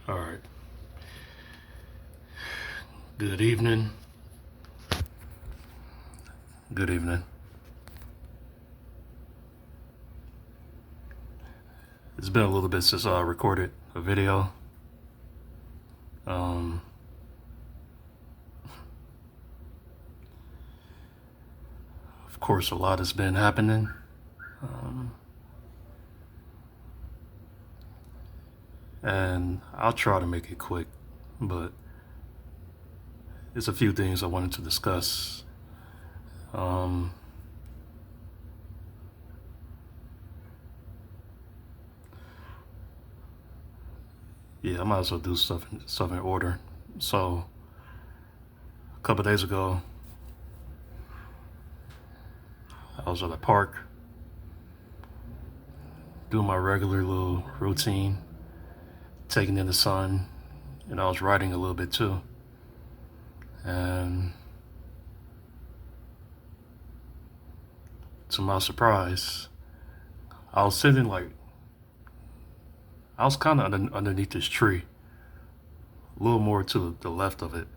All right. Good evening. Good evening. It's been a little bit since I recorded a video. Um, of course, a lot has been happening. And I'll try to make it quick, but there's a few things I wanted to discuss. Um, yeah, I might as well do stuff in order. So, a couple days ago, I was at a park doing my regular little routine, taking in the sun, and I was writing a little bit too. And to my surprise, I was sitting I was kind of underneath this tree, a little more to the left of it,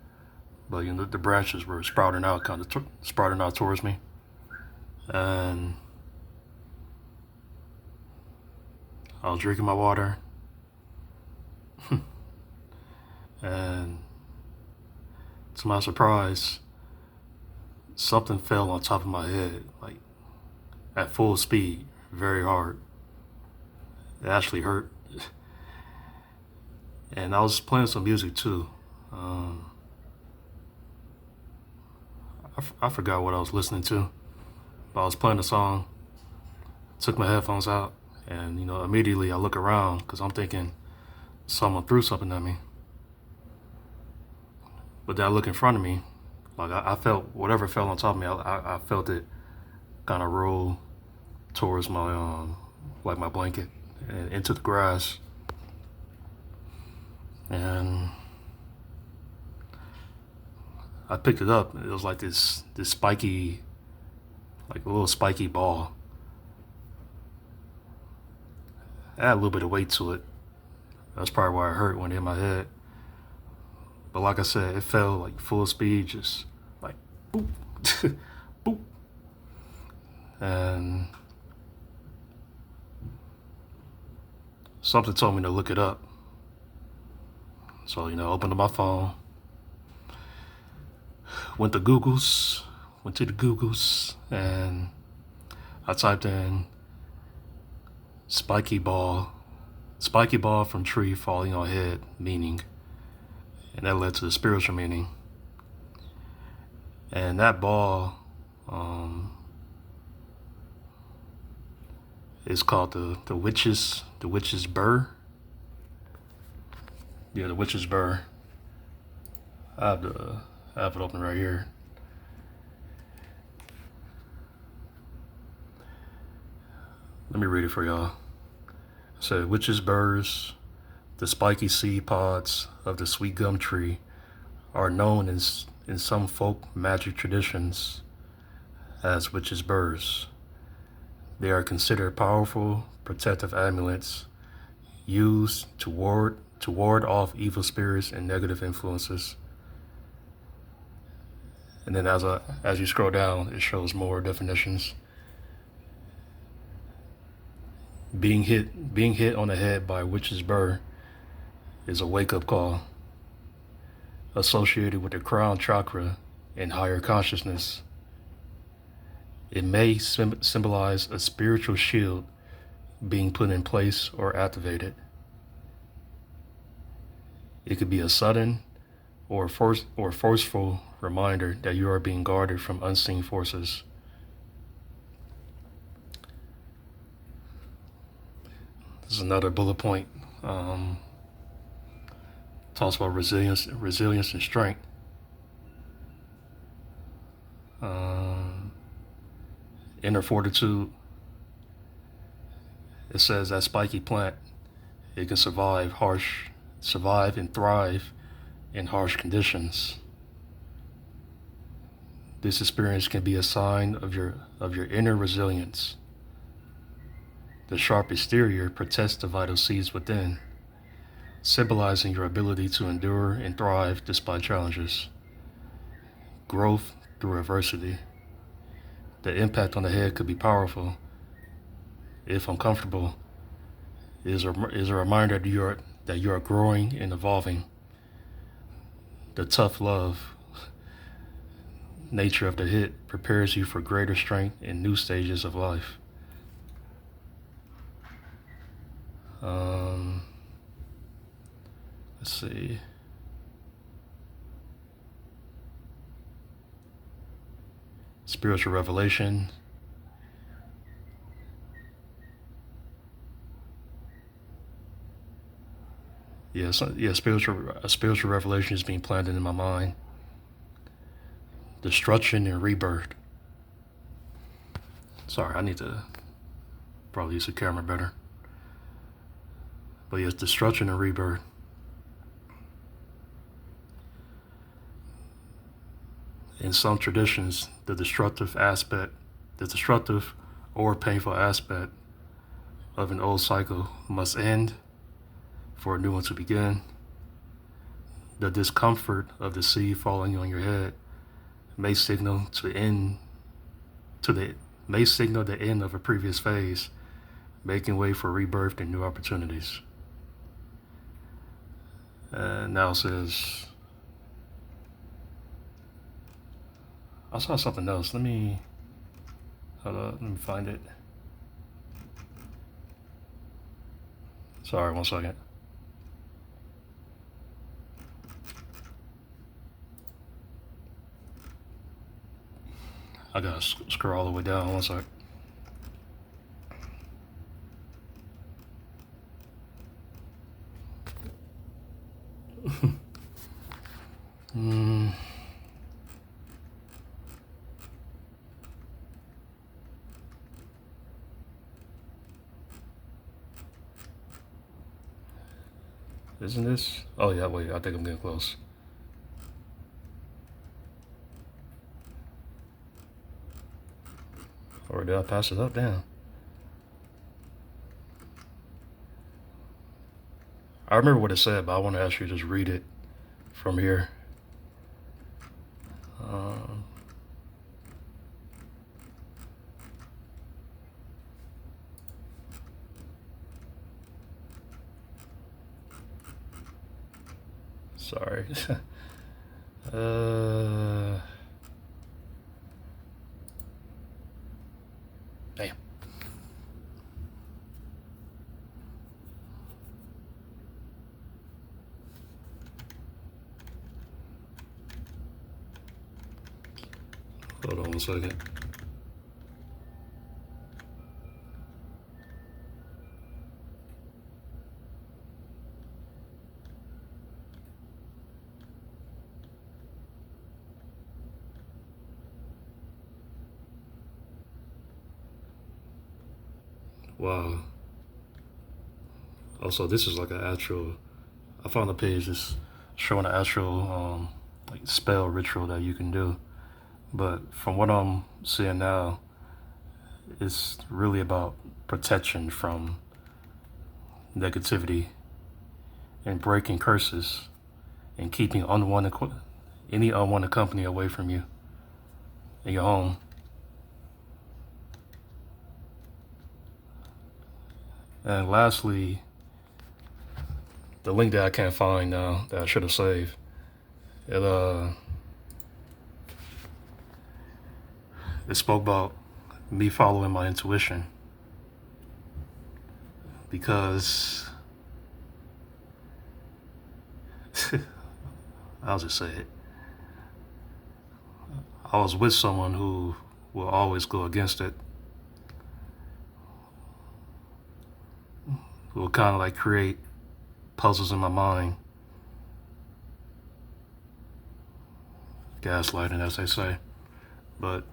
but the branches were sprouting out, sprouting out towards me, and I was drinking my water, and to my surprise, something fell on top of my head, like at full speed, very hard. It actually hurt. And I was playing some music too. I forgot what I was listening to, but I was playing a song, took my headphones out, and immediately I look around because I'm thinking someone threw something at me. But then I look in front of me, like I felt whatever fell on top of me, I felt it kind of roll towards my like my blanket and into the grass. And I picked it up. It was like this spiky, like a little spiky ball. It had a little bit of weight to it. That's probably why it hurt when it hit my head. But like I said, it fell like full speed, just like boop, boop. And something told me to look it up. So, opened up my phone, went to the Googles, and I typed in spiky ball from tree falling on head meaning. And that led to the spiritual meaning. And that ball is called the witch's Burr. Yeah, the witch's Burr. I have it open right here. Let me read it for y'all. It said, witch's burrs, the spiky seed pods of the sweet gum tree, are known in some folk magic traditions as witch's burrs. They are considered powerful protective amulets used to ward off evil spirits and negative influences. And then as you scroll down, it shows more definitions. Being hit on the head by a witch's burr is a wake-up call associated with the crown chakra and higher consciousness. It may symbolize a spiritual shield being put in place or activated. It could be a sudden or forceful reminder that you are being guarded from unseen forces. This is another bullet point. Talks about resilience and strength. Inner fortitude. It says that spiky plant, it can survive and thrive in harsh conditions. This experience can be a sign of your inner resilience. The sharp exterior protects the vital seeds within, symbolizing your ability to endure and thrive despite challenges. Growth through adversity. The impact on the head could be powerful, if uncomfortable. It is a reminder that you are growing and evolving. The tough love nature of the hit prepares you for greater strength in new stages of life. Let's see. Spiritual revelation. A spiritual revelation is being planted in my mind. Destruction and rebirth. Sorry, I need to probably use the camera better. But yes, destruction and rebirth. In some traditions, the destructive or painful aspect of an old cycle must end for a new one to begin. The discomfort of the seed falling on your head may signal the end of a previous phase, making way for rebirth and new opportunities. And now it says, I saw something else. Let me find it. Sorry, 1 second. I gotta scroll all the way down. 1 sec. Isn't this? Oh yeah, wait, I think I'm getting close. Or did I pass it up? Damn. I remember what it said, but I want to actually just read it from here. Sorry. Damn. Hold on 1 second. Wow. Also, this is like an actual. I found a page that's showing an actual like spell ritual that you can do. But from what I'm seeing now, it's really about protection from negativity and breaking curses and keeping any unwanted company away from you in your home. And lastly, the link that I can't find now that I should have saved, it spoke about me following my intuition, because I'll just say it. I was with someone who will always go against it, who will kind of like create puzzles in my mind. Gaslighting, as they say. But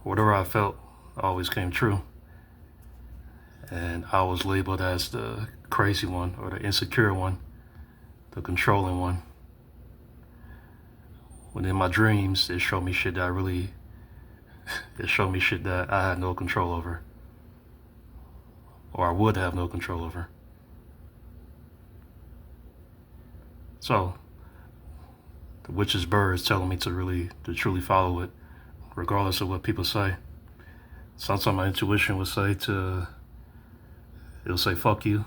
whatever I felt always came true. And I was labeled as the crazy one, or the insecure one, the controlling one. When in my dreams, it showed me shit that I had no control over, or I would have no control over. So the witch's Burr is telling me to truly follow it, regardless of what people say. Sometimes my intuition would say it'll say fuck you.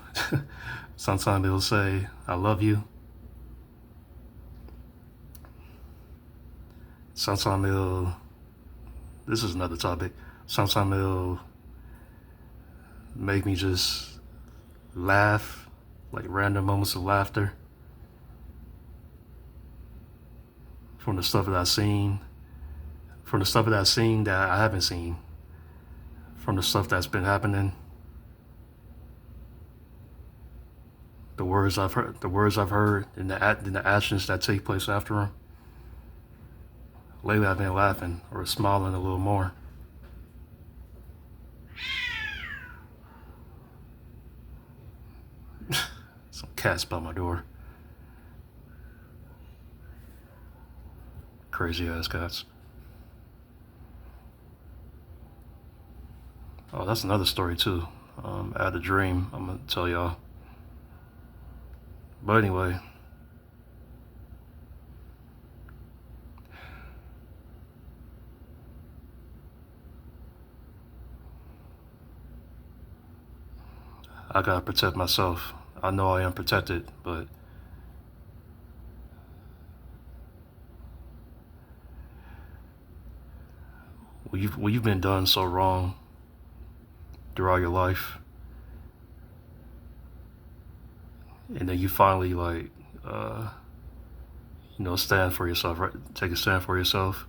Sometimes it'll say I love you. Sometimes this is another topic. Sometimes it'll make me just laugh, like random moments of laughter from the stuff that I've seen, from the stuff that I've seen that I haven't seen, from the stuff that's been happening, the words I've heard, and the actions that take place after them. Lately, I've been laughing or smiling a little more. Some cats by my door. Crazy ass cats. Oh, that's another story too. I had a dream I'm gonna tell y'all. But anyway, I gotta protect myself. I know I am protected, but when you've been done so wrong throughout your life, and then you finally stand for yourself, right? Take a stand for yourself,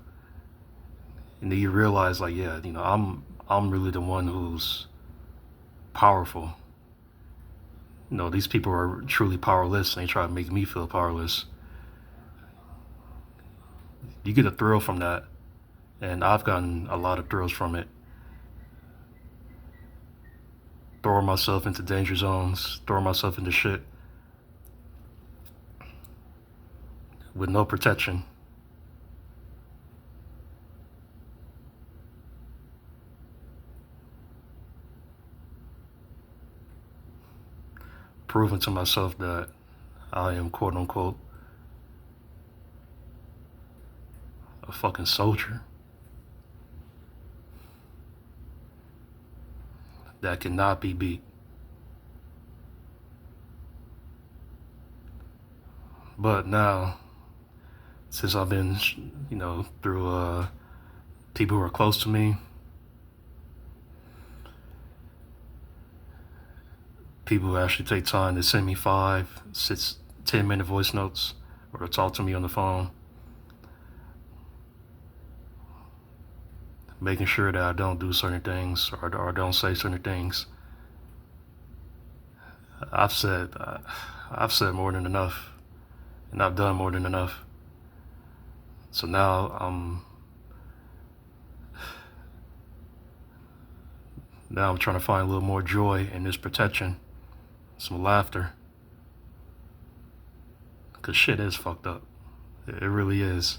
and then you realize yeah, I'm really the one who's powerful. These people are truly powerless, and they try to make me feel powerless. You get a thrill from that, and I've gotten a lot of thrills from it. Throwing myself into danger zones, throwing myself into shit with no protection. Proving to myself that I am quote unquote a fucking soldier that cannot be beat. But now, since I've been, through people who are close to me, people who actually take time to send me 5, 6, 10-minute voice notes or to talk to me on the phone, making sure that I don't do certain things or don't say certain things. I've said more than enough, and I've done more than enough. So now I'm trying to find a little more joy in this protection, some laughter, because shit is fucked up. It really is.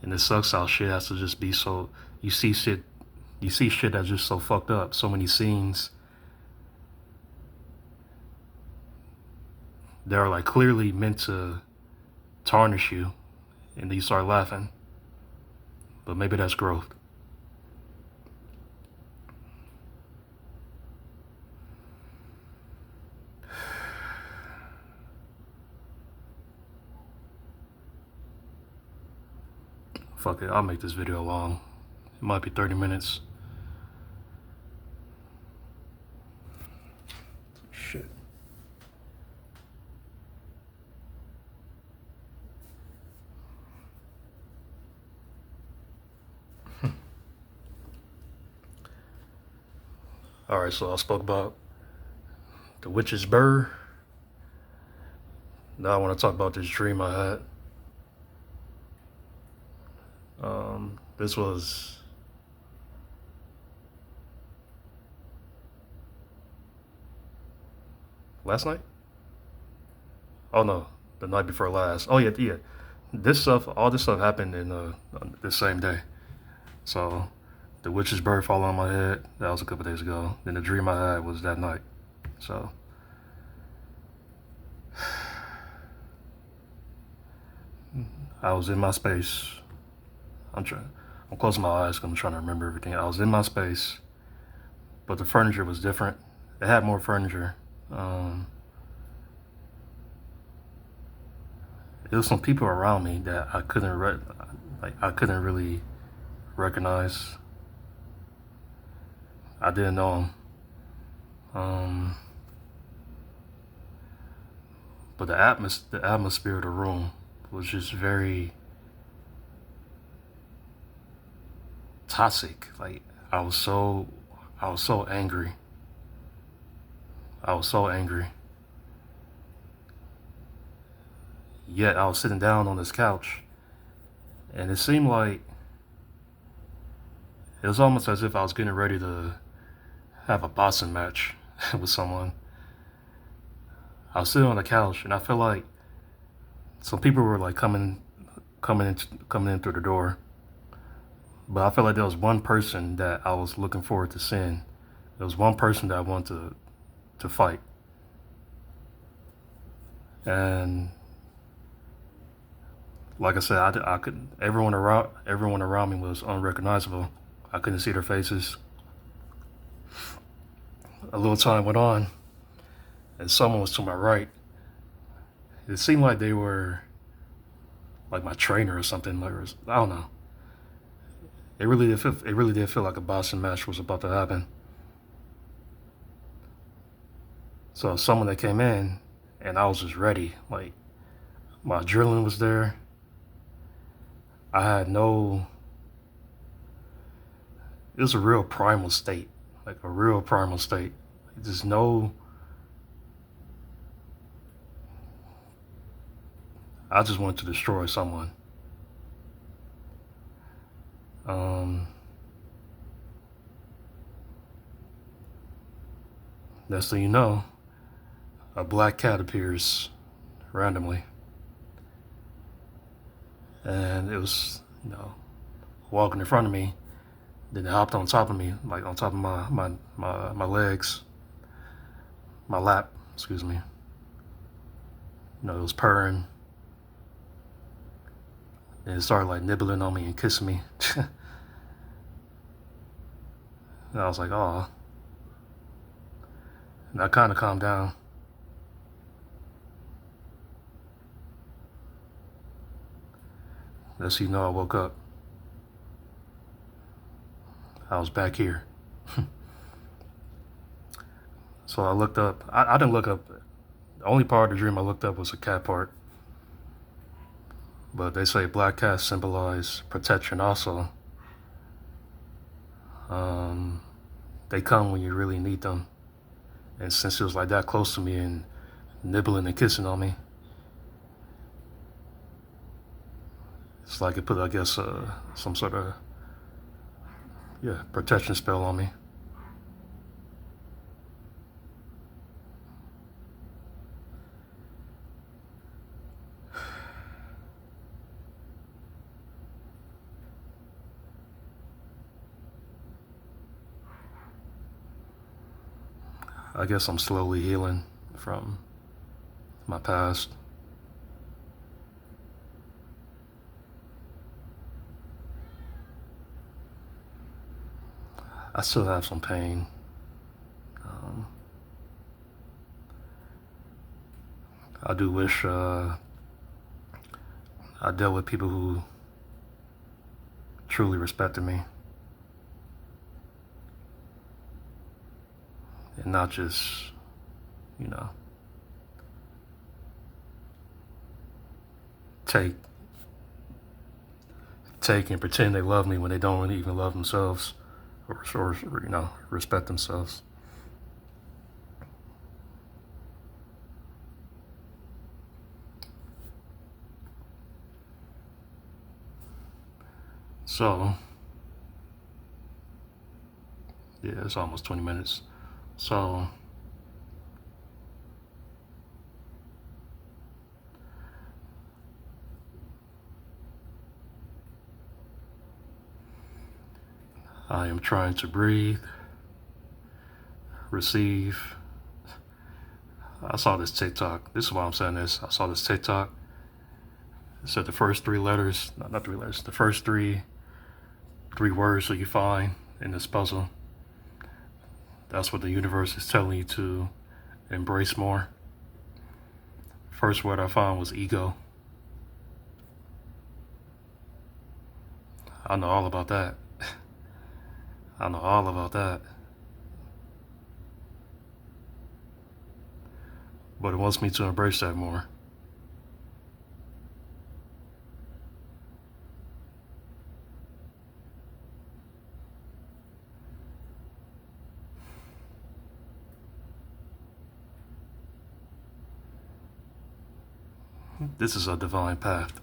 And it sucks how shit has to just be so, you see shit that's just so fucked up, so many scenes that are clearly meant to tarnish you, and then you start laughing. But maybe that's growth. Fuck it, I'll make this video long. It might be 30 minutes. Shit. Alright, so I spoke about the witch's Burr. Now I want to talk about this dream I had. This was last night? Oh no, the night before last. Oh yeah. All this stuff happened in the same day. So the witch's Burr fall on my head. That was a couple days ago. Then the dream I had was that night. So I was in my space. I'm closing my eyes 'cause I'm trying to remember everything. I was in my space, but the furniture was different. It had more furniture. Um, there was some people around me that I couldn't really recognize. I didn't know them. Um, but the atmosphere of the room was just very toxic. Like I was so I was so angry. I was so angry. Yet I was sitting down on this couch, and it seemed like it was almost as if I was getting ready to have a boxing match with someone. I was sitting on the couch, and I felt like some people were like coming in through the door. But I felt like there was one person that I was looking forward to seeing. There was one person that I wanted to fight, and like I said, I could everyone around me was unrecognizable. I couldn't see their faces. A little time went on, and someone was to my right. It seemed like they were like my trainer or something. Like I don't know. It really did feel like a boxing match was about to happen. So someone that came in, and I was just ready. Like my adrenaline was there. I had no. It was a real primal state, like a real primal state. There's no. I just wanted to destroy someone. Um, Next thing you know, a black cat appears randomly, and it was walking in front of me. Then it hopped on top of me, like on top of my legs, my lap. Excuse me. It was purring, and it started like nibbling on me and kissing me. And I was like, oh. And I kind of calmed down. Next thing you know, I woke up. I was back here. So I looked up. I didn't look up. The only part of the dream I looked up was the cat part. But they say black cats symbolize protection also. They come when you really need them. And since it was like that close to me and nibbling and kissing on me, it's like it put, I guess, some sort of, protection spell on me. I guess I'm slowly healing from my past. I still have some pain. I do wish I dealt with people who truly respected me and not just, you know, take and pretend they love me when they don't even love themselves or respect themselves. So, yeah, it's almost 20 minutes. So, I am trying to breathe, receive. I saw this TikTok. This is why I'm saying this. I saw this TikTok, So the first three letters, not three letters, the first three words that you find in this puzzle, that's what the universe is telling you to embrace more. First word I found was ego. I know all about that. I know all about that. But it wants me to embrace that more. This is a divine path,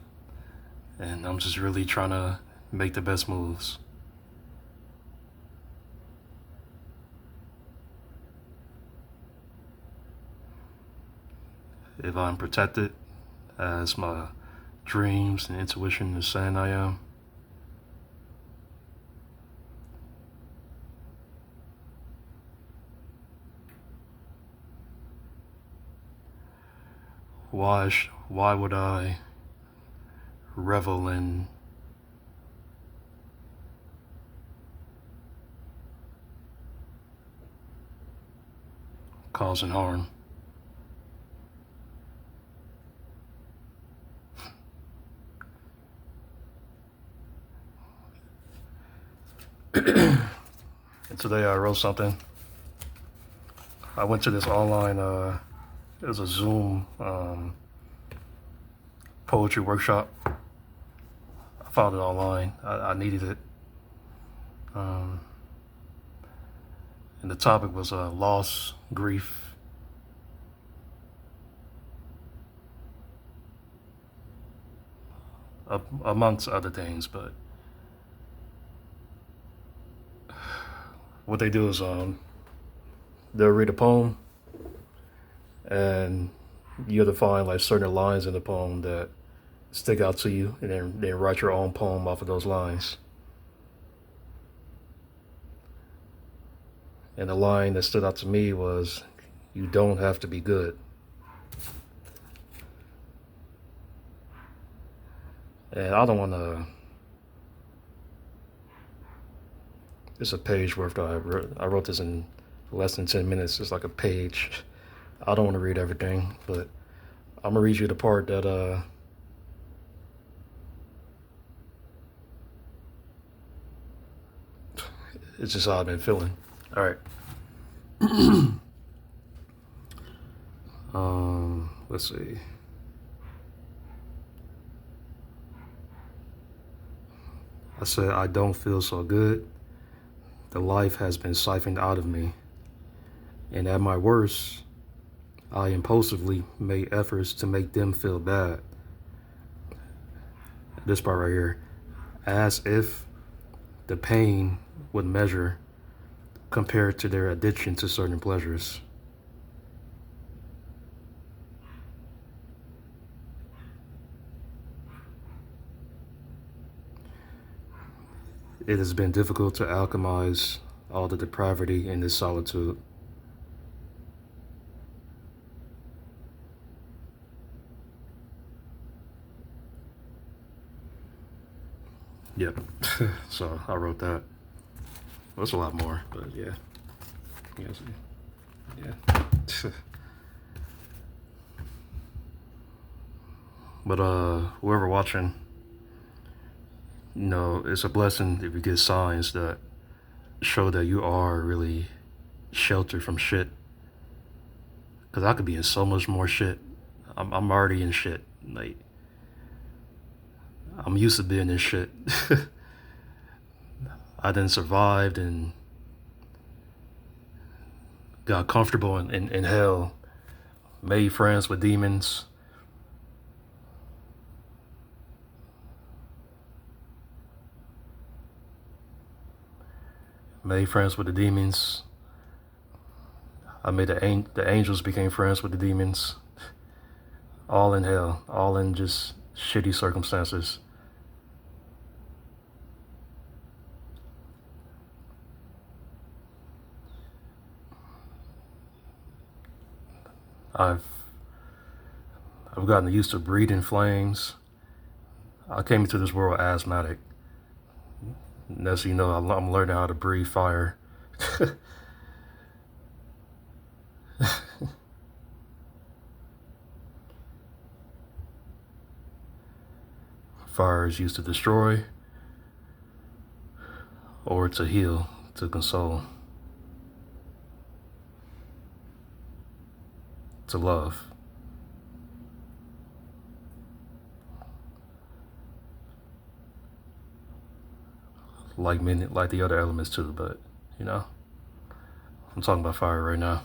and I'm just really trying to make the best moves. If I'm protected, as my dreams and intuition is saying I am, why would I revel in causing harm? And today I wrote something. I went to this online, it was a Zoom poetry workshop. I found it online. I needed it. And the topic was loss, grief, amongst other things. But what they do is they'll read a poem, and you have to find like certain lines in the poem that stick out to you, and then write your own poem off of those lines. And the line that stood out to me was, "You don't have to be good." And I don't want to. It's a page worth. I wrote this in less than 10 minutes. It's like a page. I don't want to read everything, but I'm gonna read you the part that it's just how I've been feeling. All right. Let's see. I said, I don't feel so good. The life has been siphoned out of me. And at my worst, I impulsively made efforts to make them feel bad. This part right here. As if the pain would measure compared to their addiction to certain pleasures. It has been difficult to alchemize all the depravity in this solitude. Yep. So I wrote that. Well, it's a lot more, but yeah. You guys see? Yeah. But whoever watching, it's a blessing if you get signs that show that you are really sheltered from shit. Cause I could be in so much more shit. I'm already in shit. Like, I'm used to being in shit. I then survived and got comfortable in hell, made friends with demons. Made friends with the demons. I made the angels became friends with the demons. All in hell, all in just shitty circumstances. I've gotten used to breathing flames I came into this world asthmatic. And as you know, I'm learning how to breathe fire. Fire is used to destroy or to heal, to console, to love. Like the other elements too, but you know, I'm talking about fire right now.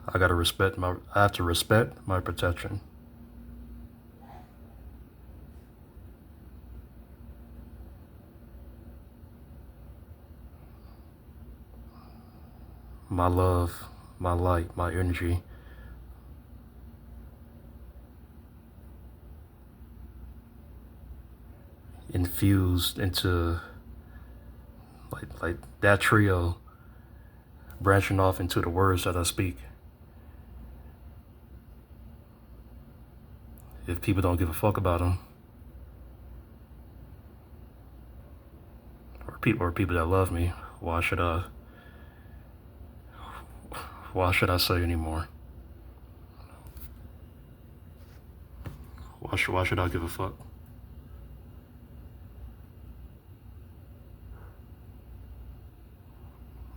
I have to respect my protection. My love, my light, my energy. Infused into like that trio, branching off into the words that I speak. If people don't give a fuck about them, or people that love me, why should I say anymore? Why should I give a fuck?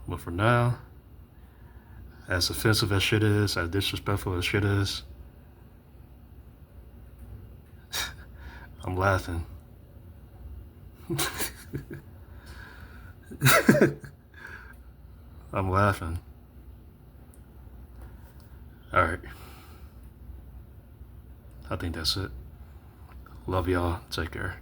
But for now, as offensive as shit is, as disrespectful as shit is, I'm laughing. I'm laughing. All right. I think that's it. Love y'all. Take care.